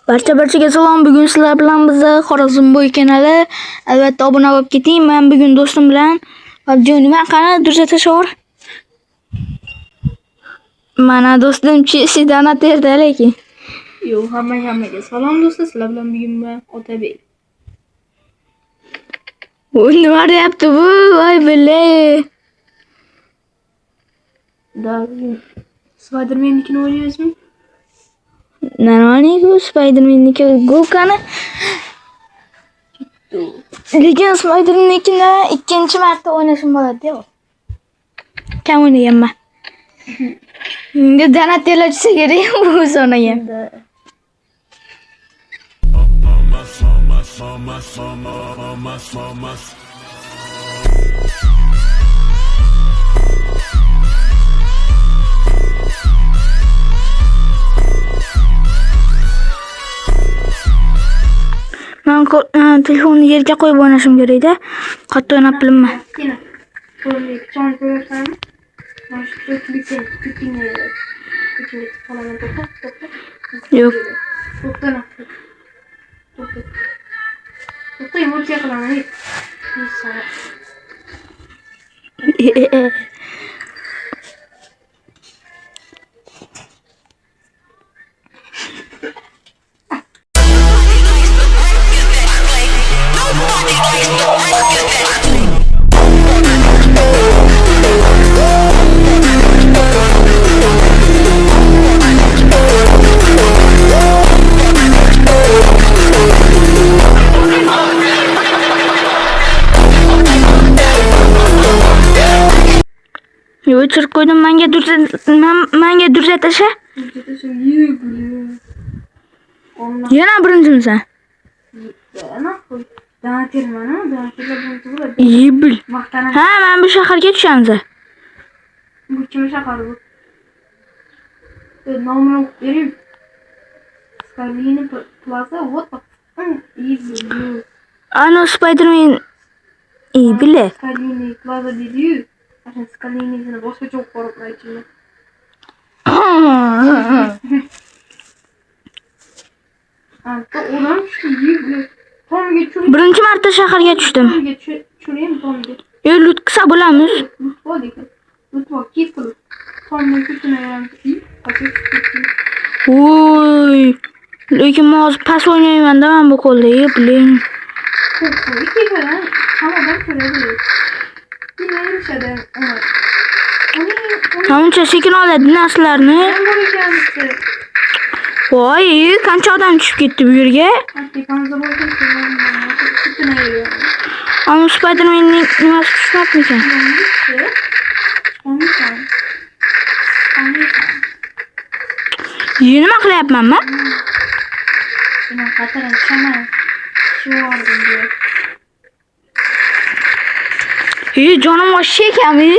Barchaga salom. Bugun sizlar bilan bizni Xorazmbo'y kanali. Albatta obuna bo'lib keting. Men bugun do'stim bilan PUBG o'ynayman. Qani durjata shor. Mana do'stim Chesidan terdi lekin. Yo'q, hammaga salom do'stlar. Sizlar bilan bugun men Otabek. U nima deyapti bu? Voy billahi. Da Spider-Man'nikini o'ynaysizmi? Normalniy Spider-Man'niki Gokani. Lekin Spider-Man'nikini ikkinchi marta o'ynashim bo'ladi-ku. Kam o'ynaganman. Menga donat terlachisi kerak bu sonaga. Men telefonni yerga qo'yib o'ynashim kerak-da. Qattiq o'ynab bilmayman. Qo'lni chon qo'yarsan. Mana shu klippingni Yo'q. To'xta, emotsiya qilaman. Yo'q, chirib qo'ydim. Menga durjat tasha. Yana birinchimisan. Yibil. Ha, men bu shaharga tushamiz. Bu kim shahar bu? Nomini berib. Skalini plaza вот Yibil. Ano Spider-Man. Yibile. Skalini plaza dedi-yu. Aslında Skalini'ni boşqa çok korkup aytdım. Hatta odan şu Yibil. Tom geçiyor. Birinchi marta shaharga tushdim. Tushirayım Tomga. Yo'q, lut qilsa bo'lamiz. Lut bor ekan. Lut bor, kit qilib. Tomni kuchini Voy. Lekin men hozir pas o'ynayman-da men bu qo'lda, biling. Qo'y kefadan hammadan ko'radi. Yine yumshadim. Hamcha sekin oladi narsalarni. Voy, qancha odam tushib ketdi bu yerga. Ana Spider-Man'ning nimasi tushmabmikan? Nima qilyapman men? Men qataran tushaman. Shu ordan diyor. Jonim boshqa ekanmi?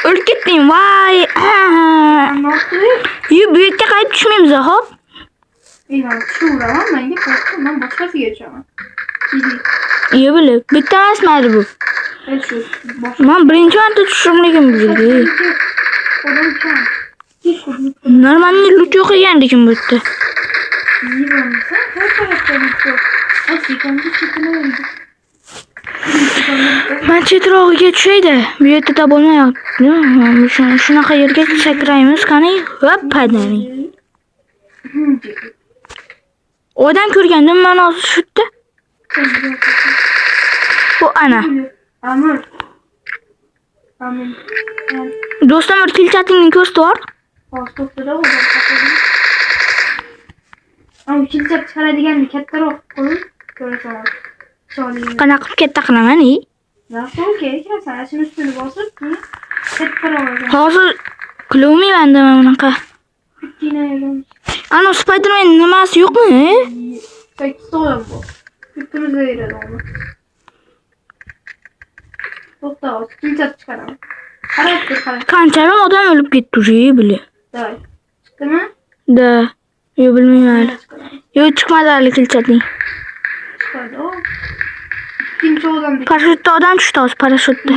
O'lib ketdim. Voy. Bu yerga qaytib tushmaymiz, hop. Men tushuraman, menga qo'rqdim, men boshqasiga tushaman. Yo'q, bilib, bitta emasmadi bu. Men birinchi marta tushdim lekin bu yerga. Odam kam. Normalniy lut yo'q ekan lekin bu yerda. Men chetrog'iga tushaydi. Bu yerda bo'lmayapti. Shunaqa yerga sakraymiz, qani? Hop, paydaning. Odam ko'rgandim men hozir shutda. Bu ana. Amin. Do'stim, kilchatingni ko'rsatib. To'xtada o'zim. Am kilchat chiqaradigan kattaroq qo'yib ko'rasan. Qanaqa qilib katta qilaman-i? Yaxshi, kerak, sana shuni ustini bosib, kattaroq. Hozir qilolmayman-da men bunaqa. Ana Spider-Man nimasi yo'qmi? Sakkizo'm bu. Bittimizni beradi uni. To'xta, kilchat chiqaraman. Qarab. Qanchalar odam o'lib ketdi, bile. Day. Chiqdimi? Da. Yo'q, bilmayman. Yo'q, chiqmadi hali kilchatning. Chiqadi. Ikkinchi odam. Parashutda odam tushdi hozir, parashutda.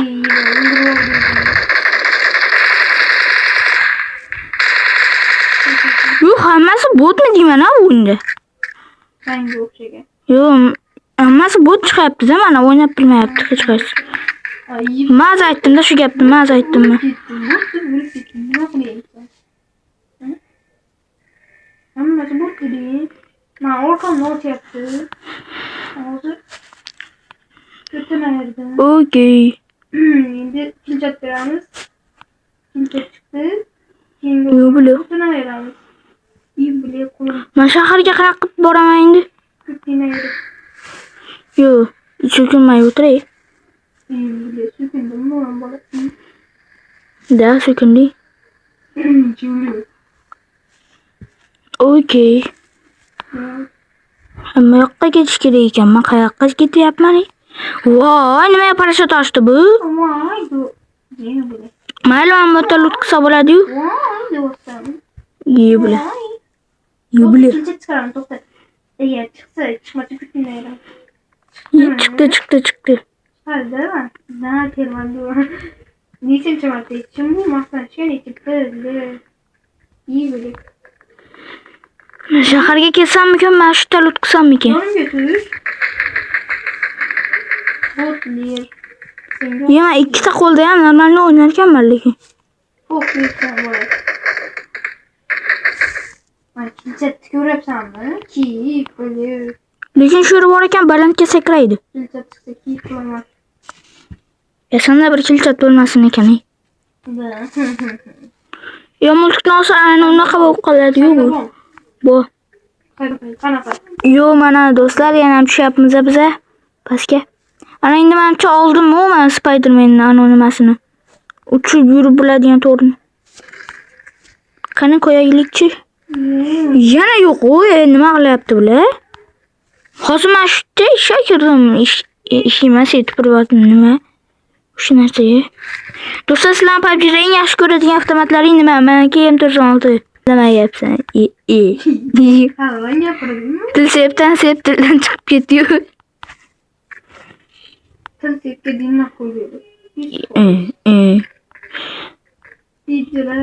Yo'q, hammasi botmi deyman-a bunda. Ranga o'xshagan. Yo'q, hammasi bot chiqyapti-da, mana o'ynab bilmayapti hech qaysi. Ay, Ma'z aytdim-da shu gapni, ma'z aytdimmi? Nima qilyapsan? Hammasi bot deding. Men orqamda o'tyapti. Hozir ko'tamayardim. Okey. Endi kilchat beramiz. Kilchat chiqdi. Keyin Yo'q, bilib. ko'tamayaramiz. Bile qo'yib Men shaharga qanaqa qilib boraman endi? ko'tamayardim. Yo'q, cho'kinmay o'tiray. Bile so'kindimmi bola? Da, so'kindi. Juli. Okey. Hamma yoqqa ketish kerak ekan. Men qayoqqa ketyapman? Voy, nimaga parashyut ochdi bu? Voy, yana bile. Mayli, men bu lut qilsa bo'ladi-yu. Voy, deyapsan. Bile. Bile. Kilchat chiqaraman, to'xta. Agar chiqsa, chiqmasa ko'tamayardim. Chiqdi. Chiqadi-da. Na termandi. Nechinchi marta aytishim bu maqtanishga bile. Bile. Shaharga kelsam-mikan, men shu lut qilsam-mikan? Yonimga tush. Botlir. Men ikkita qo'lda ham normalni o'ynar ekanman lekin. Fokusdan bo'ladi. Mana kilchatni ko'ryapsanmi? Kiyib bo'lib. Lekin shu bor ekan, balandga sakraydi. Kilchat chiqsa kiyib qilaman. Sanda bir kilchat bo'lmasin ekan. Yo, mulkdan olsa aynan unaqa bo'lib qoladi-yu bu. Bu. Qanaqa? Yo, mana do'stlar, yana ham tushyapmiz biza pastga. Ana endi menimcha oldim-ku men Spider-Man'ning anonimasini. Uchib yurib bo'ladigan to'g'ri. Qani qo'yaylikchi? Yana yo'q-ku, nima qilyapti bular? Hozir men shunday ishga kirdim. Ish emas, privat nima? Shu narsaga. Do'stlar, sizlar PUBG'da eng yaxshi ko'radigan avtomatlaring nima? Meniki M416. Demayapsan. Hali gapirdingmi? Til sepdan tildan chiqib ketdi-yu. Til sepga dinma qo'ydi. Videolar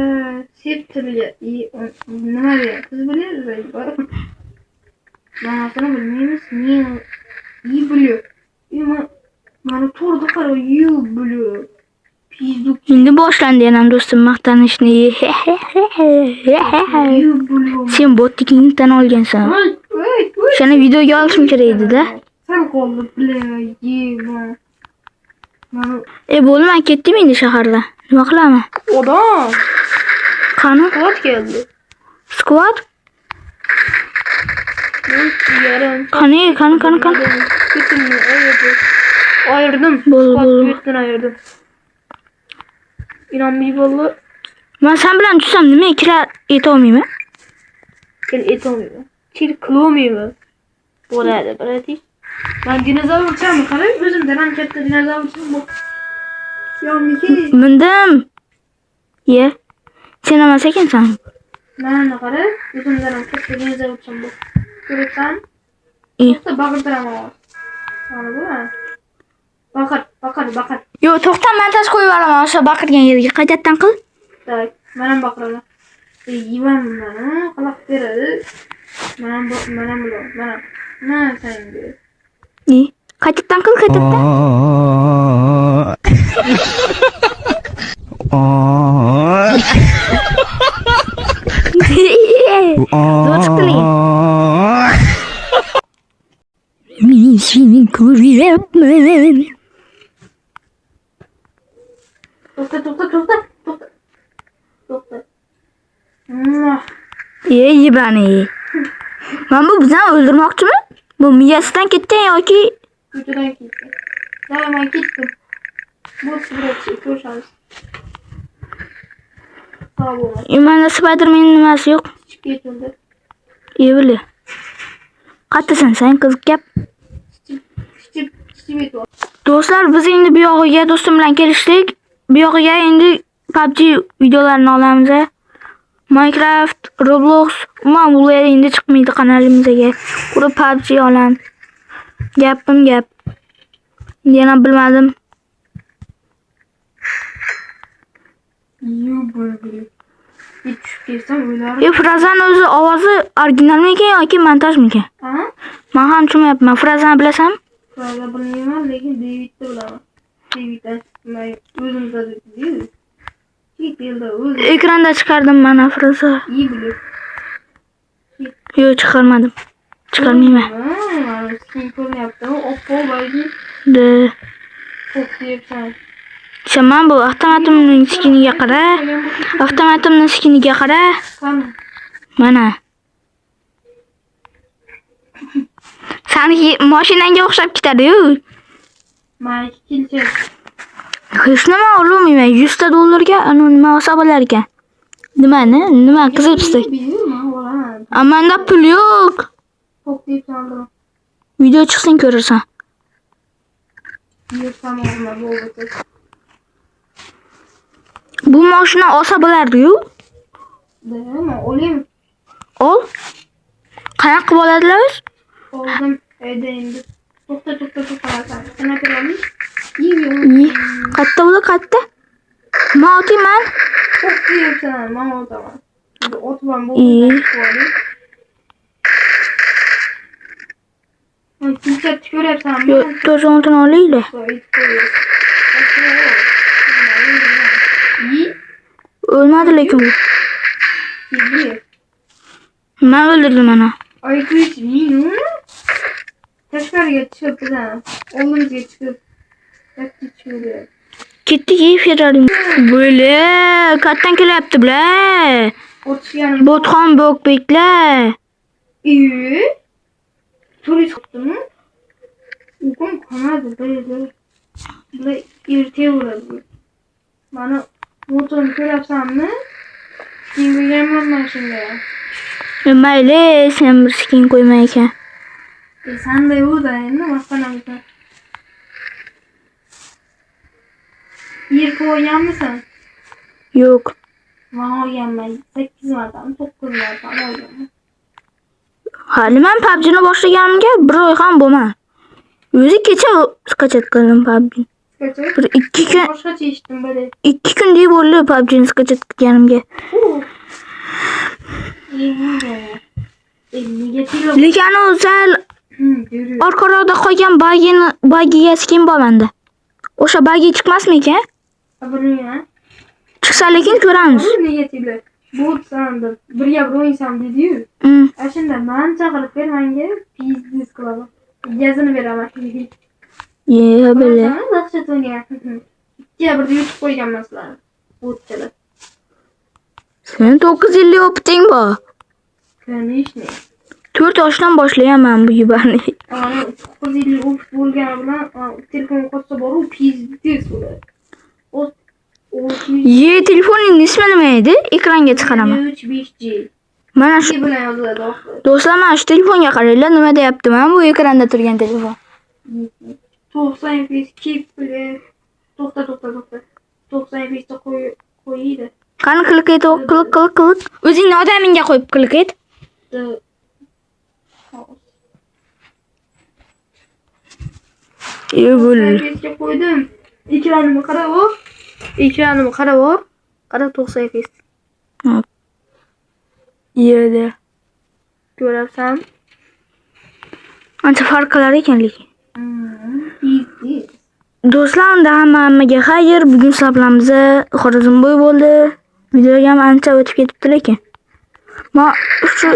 septirga nima deyapsiz bilasizmi? Manasini bilmaymiz. Men biliyor. Mana to'g'ri qaro biliyor. Pizduk Endi boshlandi yana do'stim maqtanishni. Sen botligingni tan olgansan. Shuni videoga olishim kerak edi-da. Sen qoldi bilayman. Bo'lmay ketdim endi shaharda. Nima qilaman? Odam. Qani? Squad keldi. Squad? Yarim. Qani? Ketimni ayirdim. Bo'ldi. Squad ayirdim. İnanmay bo'ldi. Men sen bilan tursam nima kira eta olmayman? Kel etolmayman. Kil qilolmayman. Bo'ladi, biladi. Men dinozavrchami? Qarang, o'zimdan ham katta dinozavrchim bor. Yo'qmiki? Mindim. Ye. Sen emas ekansan. Mana qara, o'zimdan ham katta dinozavrchim bor. Ko'rsan? To'xta, baqirtiraman. Mana bu. Baqir. Yo, to'xta, men tash qo'yib olaman o'sha baqirgan yerga. Qaytadan qil. Tak, men ham baqiraman. Yivan mana qilib beradi. Men bilan, mana senga. Qaytadan qil, qaytadan. Zo'r chiqdi. Men seni ko'ryapman. To'xta. Yibani. Men bu bizani o'ldirmoqchimi? Bu miyasidan ketgan yoki Ko'chadan ketdim. Men ketdim. Bu suratchi ko'rsangiz. Sağ olun. Menda Spider-Man nimasi yo'q. Chiqib ketdi. Bili. Qattasan sen qiziq gap. Do'stlar, biz endi bu yog'iga do'stim bilan kelishdik. Bu yog'iga endi PUBG videolarini olamiz. Minecraft, Roblox, umuman ular endi chiqmaydi kanalimizga. Pura PUBG olam. Gapim gap. Yana bilmadim. tushib ketsam o'ylarim. Frazani o'zi ovozi originalmikan yoki montajmikan? Ha? Men ham tushunmayapman. Frazani bilasanmi? Fraza bilmayman, lekin Davidni bilaman. Daviddan o'zimda deydi. Yelda o'zi Ekranda chiqardim mana Fraza. iyi bilib. Yo'q, chiqarmadim. Chiqarmayman. Mana skin ko'ryaptimi? Oppo baydi. De. Xo'p deyapsan. Shaman bu avtomatimning skiniga qara. Avtomatimning skiniga qara. Qani? Mana. Sanki mashinanga o'xshab ketadi-yu. Mana kelchi. Hech nima olmayman. 100 ta dollarga nima olsa bo'lar ekan. Nimani? Nima qizil pistak? Bilmayman, olaman. Amanda pul yo'q. Xo'p deyapsan. Video chiqsin ko'rasan. Yeyapman bo'ldi. Bu mashina olsa bo'lardi-yu. Nima olayım? Ol. Qanaqa qilib oladilar? Oldim. Endi. To'xta. Nima qilamiz? Qatta bo'la qatta. Men otayman. Xo'p deyapsan, men o'taman. Otman İyi. bo'ldi. Tinchak ko'ryapsanmi? Yo'q, to'zondan olaylik. O'lmadi lekin u. Men o'ldirdim ana. Aytuvchi meni tashqariga chiqib bizani oldimizga chiqib chiqib Ketdik Ferrari. Bo'le, qayerdan kelyapti bular? o'tishganim Botxon bo'kbeklar. turist qopdimi? Uqum qolmadi, bular ertaveradi. Mana motorni ko'ryapsanmi? Skin qo'yganman mashinaga. Mayli, sen bir skin qo'ymay ekan. Sanday o'da endi masxaramisan. Yer qo'yganmisan? Yo'q. Men olganman 8 martami 9 martami olganman. Hali men PUBG'ni boshlaganimga bir oy ham bo'lmadi. O'zi kecha skachat qildim PUBG'ni. Skachat? Bir 2 kun, Boshqacha eshitdim bale. 2 kun deb bo'ldi PUBG'ni skachat qilganimga. Nega tilo? Lekin o'zal Yürü. orqaroqda qolgan bagiga skin bor menda. O'sha bagi chiqmasmikan? Bilmayman. Chiqsa lekin ko'ramiz. Nega tilo? Bu sandim. Birga bir o'yinsam dedi-yu. Ashunda men chaqirib ber menga pizdiz qilaman. Gazini beraman. Ye, bile. Dahshat o'ynayman. Ikkiga birda yutib qo'yganman sizlarni. Bo'tchalar. Sen 950 opting bor. Конечно. 4 yoshdan boshlayaman bu yubarni. Ana 950 opit bo'lgani bilan telefon qotsa boru pizdiz bo'ladi. O Ye, telefoning ismi nima edi? Ekranga chiqaraman. 5G. Mana shu bilan yoziladi oxiri. do'stlar, mana shu telefonga qaranglar, nima deyapti? Mana bu ekranda turgan telefon. 90 fps kip bilan to'xta. 90 fps qo'ydi. Qani klik et, klik. O'zingni odamingga qo'yib klik et. Bo'l. Fpsga qo'ydim. Ekranimni qarab ol. Qara 90 fps. Yerda. Ko'rabsan? Ancha farq qilar ekan lekin. Pizdiz. Do'stlar, unda hammaga xayr. Bugun sizlar bilan biza Xorazmbo'y bo'ldi. Videoga ham ancha o'tib ketibdi lekin. Ma shu